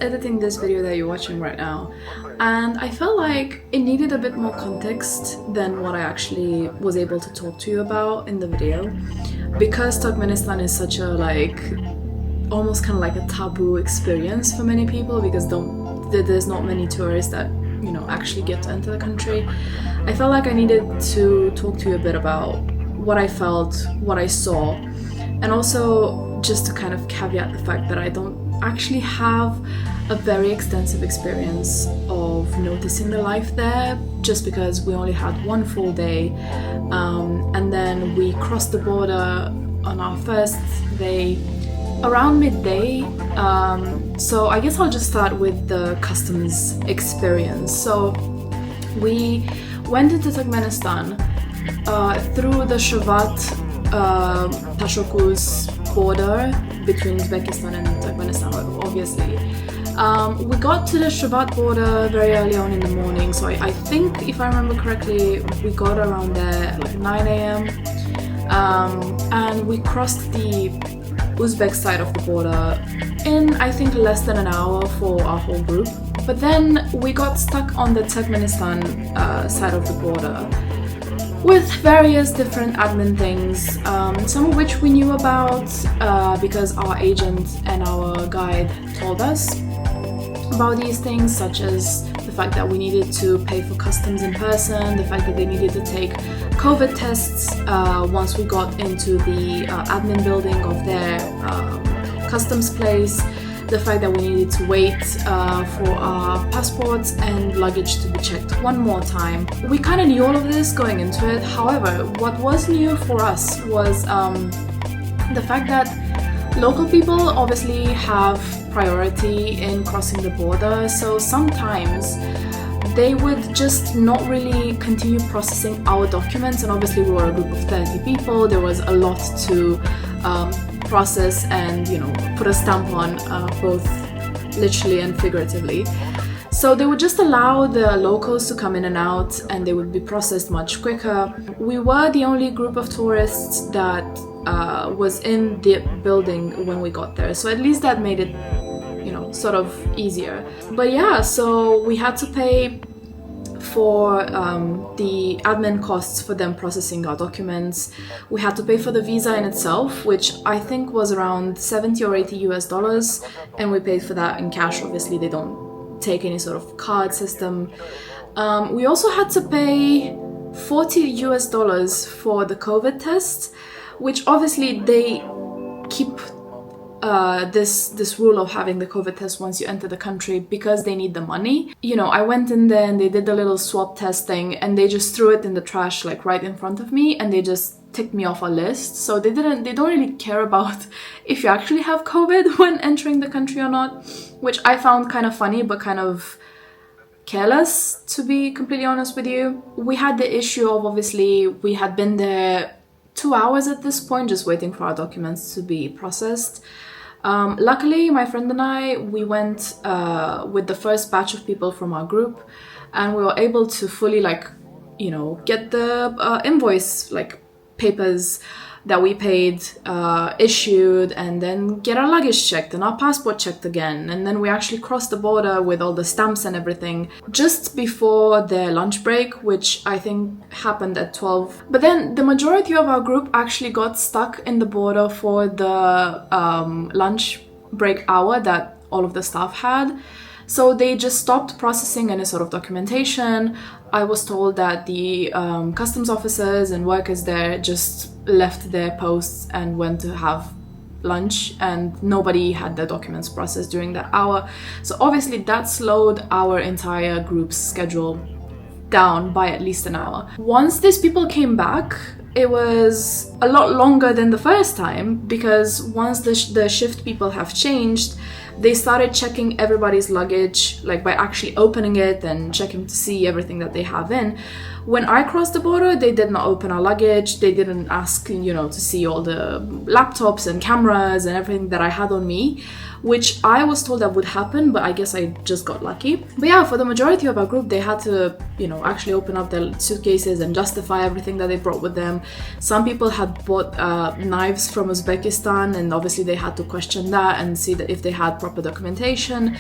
editing this video that you're watching right now, and I felt like it needed a bit more context than what I actually was able to talk to you about in the video, because Turkmenistan is such a almost kind of like a taboo experience for many people, because there's not many tourists that actually get to enter the country. I felt like I needed to talk to you a bit about what I felt, what I saw, and also just to kind of caveat the fact that I don't actually have a very extensive experience of noticing the life there, just because we only had one full day, and then we crossed the border on our first day around midday. So I guess I'll just start with the customs experience. So we went into Turkmenistan through the Ashgabat Dashoguz border between Uzbekistan and Turkmenistan, obviously. We got to the Ashgabat border very early on in the morning, so I think, if I remember correctly, we got around there like 9 a.m. And we crossed the Uzbek side of the border in, I think, less than an hour for our whole group. But then we got stuck on the Turkmenistan side of the border with various different admin things, some of which we knew about because our agent and our guide told us about these things, such as the fact that we needed to pay for customs in person, the fact that they needed to take COVID tests once we got into the admin building of their customs place, the fact that we needed to wait for our passports and luggage to be checked one more time. We kind of knew all of this going into it. However, what was new for us was the fact that local people obviously have priority in crossing the border, so sometimes they would just not really continue processing our documents, and obviously we were a group of 30 people, there was a lot to process and put a stamp on, both literally and figuratively. So they would just allow the locals to come in and out, and they would be processed much quicker. We were the only group of tourists that was in the building when we got there, so at least that made it sort of easier. But yeah, so we had to pay for the admin costs for them processing our documents. We had to pay for the visa in itself, which I think was around 70 or 80 US dollars, and we paid for that in cash. Obviously they don't take any sort of card system. We also had to pay 40 US dollars for the COVID test, which obviously they keep this rule of having the COVID test once you enter the country because they need the money. I went in there and they did the little swab test thing, and they just threw it in the trash right in front of me, and they just ticked me off a list. So they don't really care about if you actually have COVID when entering the country or not, which I found kind of funny but kind of careless, to be completely honest with you. We had the issue of, obviously, we had been there 2 hours at this point just waiting for our documents to be processed. Luckily, my friend and I, we went with the first batch of people from our group, and we were able to fully get the invoice papers that we paid issued, and then get our luggage checked and our passport checked again, and then we actually crossed the border with all the stamps and everything just before their lunch break, which I think happened at 12. But then the majority of our group actually got stuck in the border for the lunch break hour that all of the staff had. So they just stopped processing any sort of documentation. I was told that the customs officers and workers there just left their posts and went to have lunch, and nobody had their documents processed during that hour. So obviously that slowed our entire group's schedule down by at least an hour. Once these people came back, it was a lot longer than the first time, because once the shift people have changed, they started checking everybody's luggage, by actually opening it and checking to see everything that they have in. When I crossed the border, they did not open our luggage. They didn't ask, to see all the laptops and cameras and everything that I had on me, which I was told that would happen, but I guess I just got lucky. But yeah, for the majority of our group, they had to, actually open up their suitcases and justify everything that they brought with them. Some people had had bought knives from Uzbekistan, and obviously they had to question that and see that if they had proper documentation.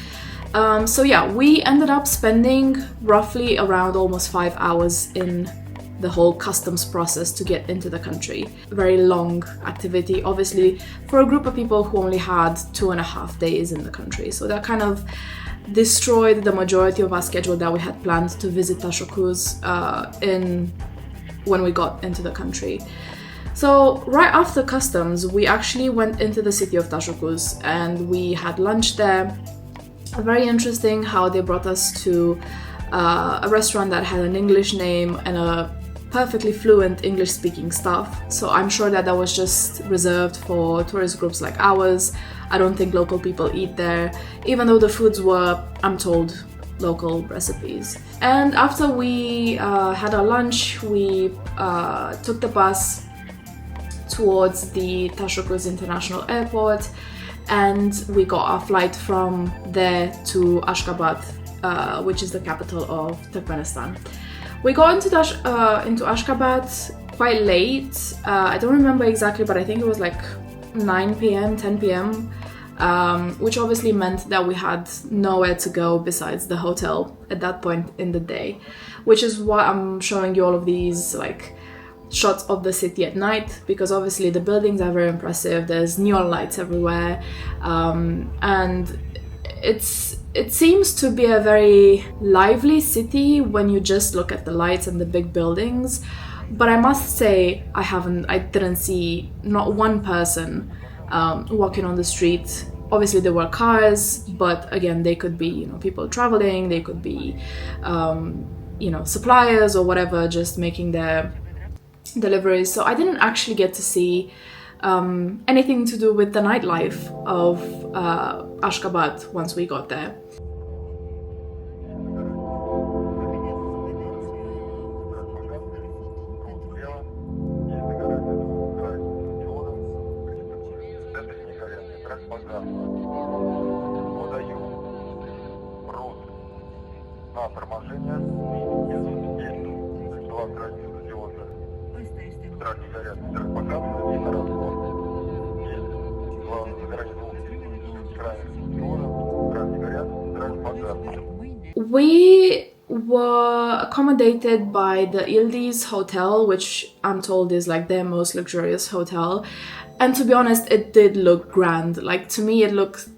So yeah, we ended up spending roughly around almost 5 hours in the whole customs process to get into the country. Very long activity, obviously, for a group of people who only had 2.5 days in the country. So that kind of destroyed the majority of our schedule that we had planned to visit Dashoguz when we got into the country. So right after customs, we actually went into the city of Dashoguz and we had lunch there. Very interesting how they brought us to a restaurant that had an English name and a perfectly fluent English-speaking staff. So I'm sure that was just reserved for tourist groups like ours. I don't think local people eat there, even though the foods were, I'm told, local recipes. And after we had our lunch, we took the bus towards the Dashoguz International Airport, and we got our flight from there to Ashgabat, which is the capital of Turkmenistan. We got into Ashgabat quite late. I don't remember exactly, but I think it was like 9 p.m, 10 p.m, which obviously meant that we had nowhere to go besides the hotel at that point in the day, which is why I'm showing you all of these like shots of the city at night, because obviously the buildings are very impressive. There's neon lights everywhere, and it seems to be a very lively city when you just look at the lights and the big buildings. But I must say, I didn't see not one person walking on the street. Obviously there were cars, but again, they could be, people traveling, they could be, suppliers or whatever, just making their deliveries. So I didn't actually get to see anything to do with the nightlife of Ashgabat once we got there. We were accommodated by the Yildiz Hotel, which I'm told is like their most luxurious hotel. And to be honest, it did look grand. Like, to me, it looked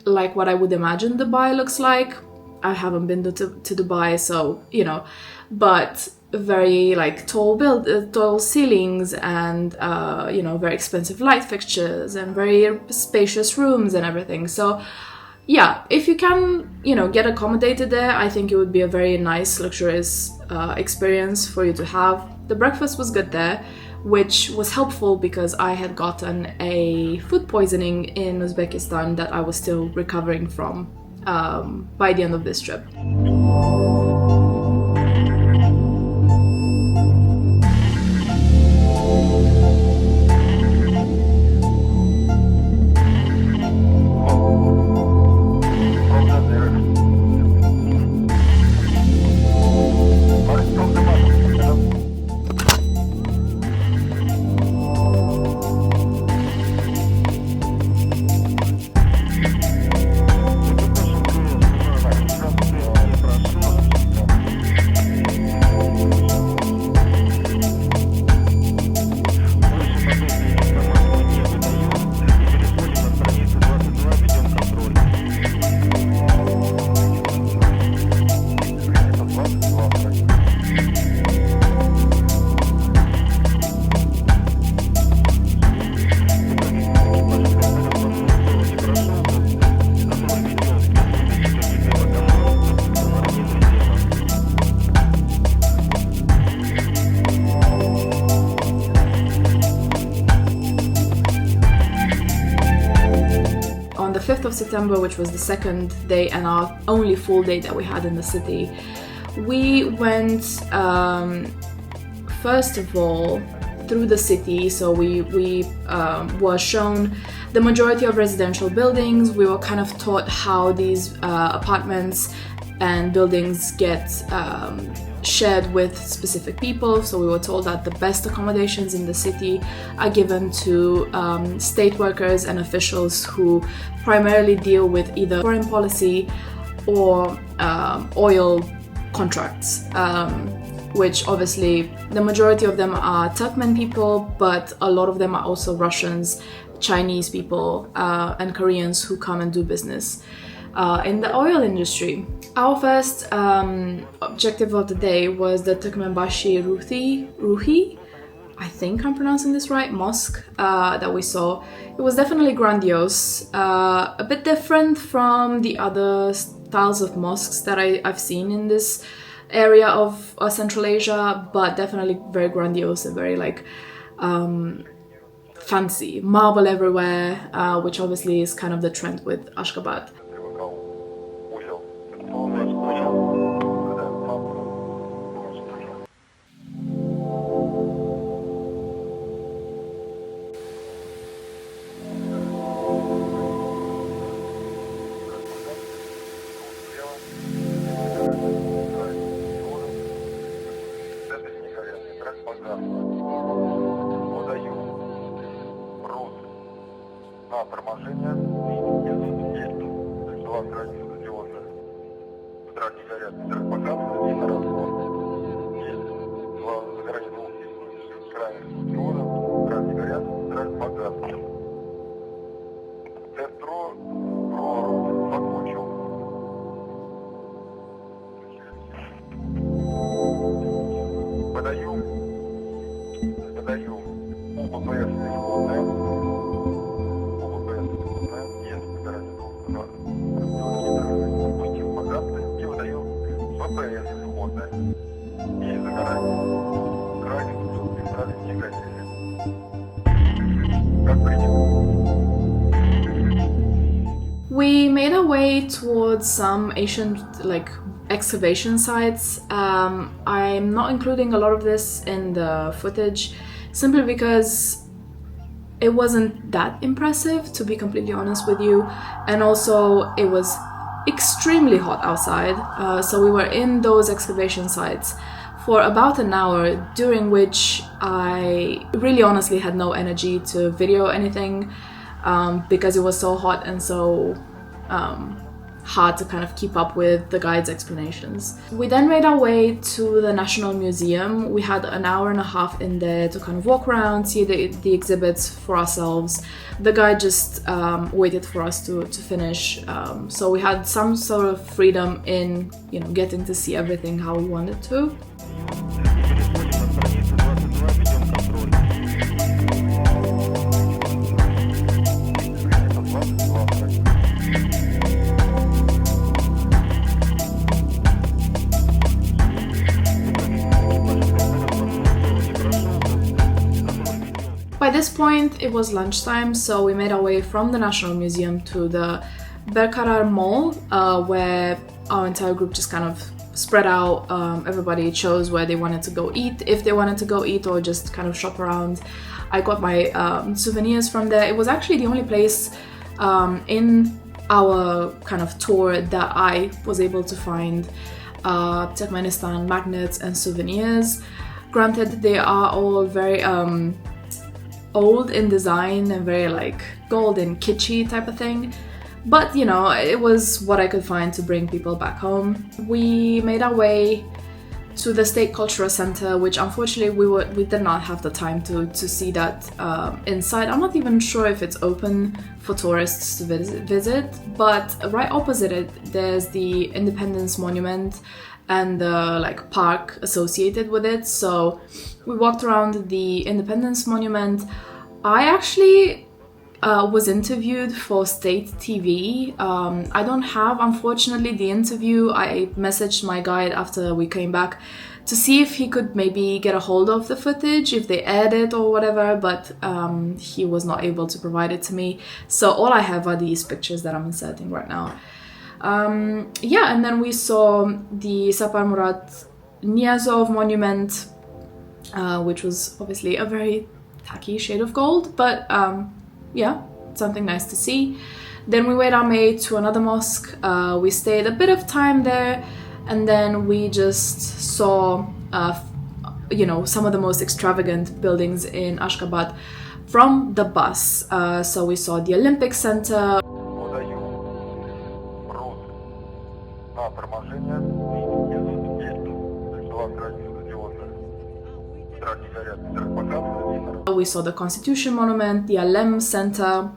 like what I would imagine Dubai looks like. I haven't been to Dubai, so, but very like tall ceilings and, very expensive light fixtures and very spacious rooms and everything. So yeah, if you can, get accommodated there, I think it would be a very nice, luxurious experience for you to have. The breakfast was good there, which was helpful because I had gotten a food poisoning in Uzbekistan that I was still recovering from by the end of this trip. On the 5th of September, which was the second day and our only full day that we had in the city, we went first of all through the city. So we were shown the majority of residential buildings. We were kind of taught how these apartments and buildings get shared with specific people. So we were told that the best accommodations in the city are given to state workers and officials who primarily deal with either foreign policy or oil contracts, which obviously the majority of them are Turkmen people, but a lot of them are also Russians, Chinese people, and Koreans who come and do business in the oil industry. Our first objective of the day was the Turkmenbashi Ruhi, I think I'm pronouncing this right, mosque that we saw. It was definitely grandiose, a bit different from the other styles of mosques that I've seen in this area of Central Asia, but definitely very grandiose and very like fancy. Marble everywhere, which obviously is kind of the trend with Ashgabat. We made our way towards some ancient excavation sites. I'm not including a lot of this in the footage simply because it wasn't that impressive, to be completely honest with you, and also it was extremely hot outside, so we were in those excavation sites for about an hour, during which I really honestly had no energy to video anything because it was so hot and so hard to kind of keep up with the guide's explanations. We then made our way to the National Museum. We had an hour and a half in there to kind of walk around, see the exhibits for ourselves. The guide just waited for us to finish, so we had some sort of freedom in, getting to see everything how we wanted to. By this point, it was lunchtime, so we made our way from the National Museum to the Berkarar Mall, where our entire group just kind of spread out. Everybody chose where they wanted to go eat, if they wanted to go eat, or just kind of shop around. I got my souvenirs from there. It was actually the only place in our kind of tour that I was able to find Turkmenistan magnets and souvenirs. Granted, they are all very old in design and very gold and kitschy type of thing, but it was what I could find to bring people back home. We made our way to the State Cultural Center, which unfortunately we did not have the time to see that inside. I'm not even sure if it's open for tourists to visit, but right opposite it there's the Independence Monument and the park associated with it. So we walked around the Independence Monument. I actually was interviewed for state TV. I don't have, unfortunately, the interview. I messaged my guide after we came back to see if he could maybe get a hold of the footage, if they aired it or whatever, but he was not able to provide it to me. So all I have are these pictures that I'm inserting right now. And then we saw the Sapar Murat Niyazov monument, which was obviously a very tacky shade of gold, but something nice to see. Then we made our way to another mosque. We stayed a bit of time there, and then we just saw, some of the most extravagant buildings in Ashgabat from the bus. So we saw the Olympic Center. We saw the Constitution Monument, the Alem Center,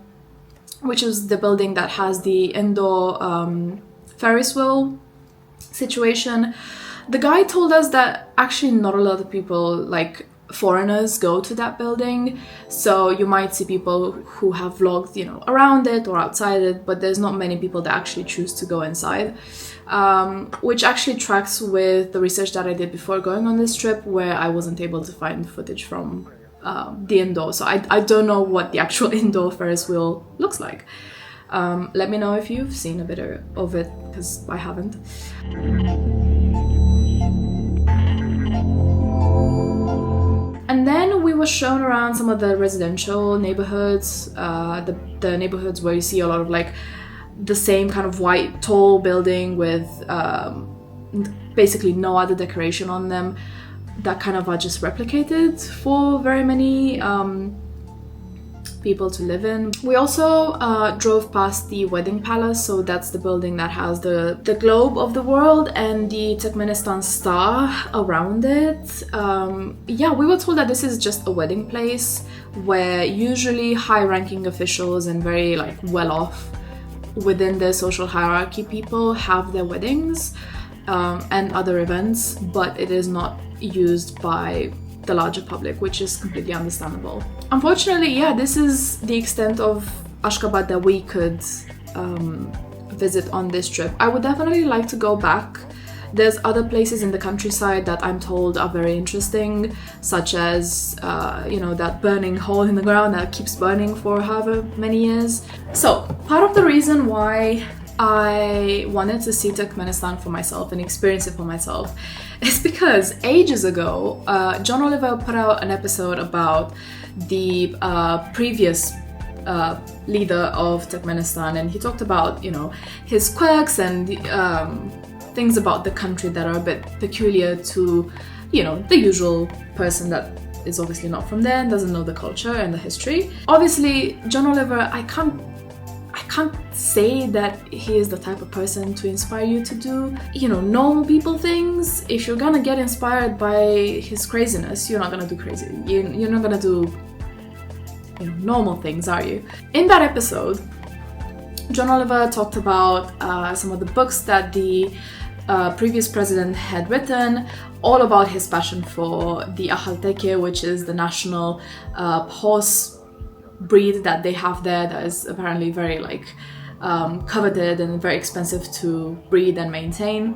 which is the building that has the indoor Ferris wheel situation. The guy told us that actually not a lot of people, like foreigners, go to that building. So you might see people who have vlogged, around it or outside it, but there's not many people that actually choose to go inside. Which actually tracks with the research that I did before going on this trip, where I wasn't able to find footage from the indoor. So I don't know what the actual indoor Ferris wheel looks like. Let me know if you've seen a bit of it, because I haven't. And then we were shown around some of the residential neighborhoods, the neighborhoods where you see a lot of like the same kind of white tall building with basically no other decoration on them, that kind of are just replicated for very many people to live in. We also drove past the wedding palace, so that's the building that has the globe of the world and the Turkmenistan star around it. We were told that this is just a wedding place where usually high-ranking officials and very like well-off within the social hierarchy people have their weddings and other events, but it is not used by the larger public, which is completely understandable. Unfortunately, this is the extent of Ashgabat that we could visit on this trip. I would definitely like to go back. There's other places in the countryside that I'm told are very interesting, such as, that burning hole in the ground that keeps burning for however many years. So, part of the reason why I wanted to see Turkmenistan for myself and experience it for myself is because ages ago, John Oliver put out an episode about the previous leader of Turkmenistan, and he talked about, his quirks and things about the country that are a bit peculiar to, the usual person that is obviously not from there and doesn't know the culture and the history. Obviously, John Oliver, I can't say that he is the type of person to inspire you to do, normal people things. If you're gonna get inspired by his craziness, you're not gonna do crazy. You're not gonna do, normal things, are you? In that episode, John Oliver talked about some of the books that the previous president had written, all about his passion for the Akhalteke, which is the national horse breed that they have there, that is apparently very coveted and very expensive to breed and maintain.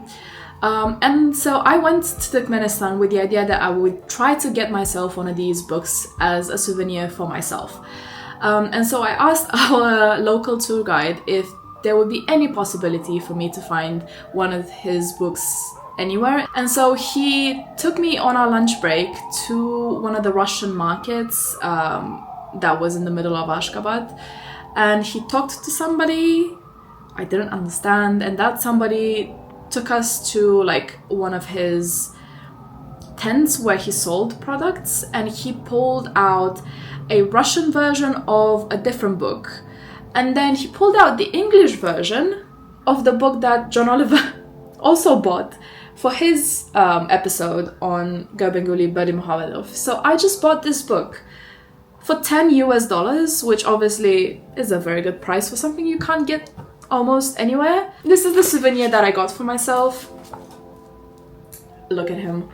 And so I went to Turkmenistan with the idea that I would try to get myself one of these books as a souvenir for myself. And so I asked our local tour guide if there would be any possibility for me to find one of his books anywhere. And so he took me on our lunch break to one of the Russian markets that was in the middle of Ashgabat, and he talked to somebody I didn't understand, and that somebody took us to one of his tents where he sold products, and he pulled out a Russian version of a different book, and then he pulled out the English version of the book that John Oliver also bought for his episode on Gurbanguly Berdimuhamedov. So I just bought this book for $10 US, which obviously is a very good price for something you can't get almost anywhere. This is the souvenir that I got for myself. Look at him.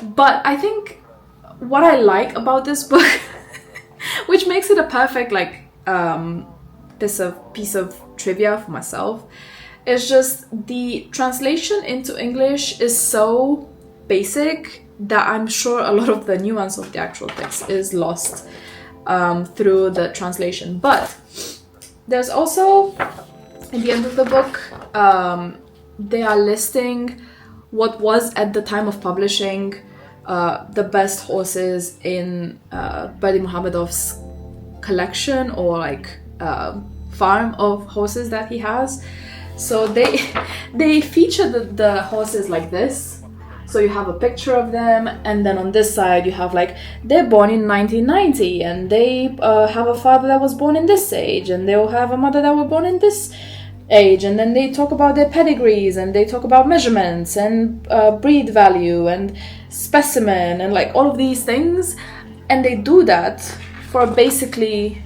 But I think what I like about this book, which makes it a perfect piece of trivia for myself, is just the translation into English is so basic that I'm sure a lot of the nuance of the actual text is lost through the translation. But there's also, at the end of the book, they are listing what was at the time of publishing the best horses in Berdimuhamedov's collection, or farm of horses that he has. So they feature the horses like this. So you have a picture of them, and then on this side you have like, they're born in 1990, and they have a father that was born in this age, and they'll have a mother that was born in this age, and then they talk about their pedigrees, and they talk about measurements and breed value and specimen and like all of these things. And they do that for basically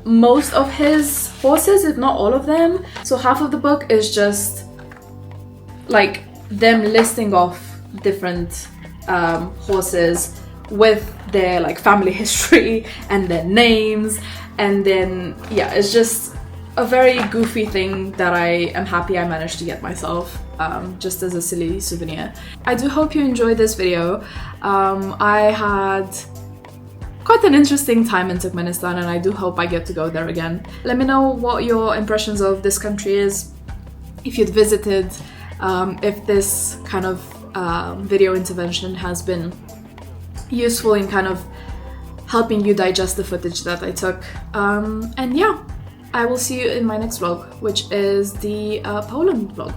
most of his horses, if not all of them. So half of the book is just like them listing off different horses with their like family history and their names, and then yeah, it's just a very goofy thing that I am happy I managed to get myself, just as a silly souvenir. I do hope you enjoyed this video. I had quite an interesting time in Turkmenistan, and I do hope I get to go there again. Let me know what your impressions of this country is, if you'd visited, if this kind of video intervention has been useful in kind of helping you digest the footage that I took. And yeah, I will see you in my next vlog, which is the Poland vlog.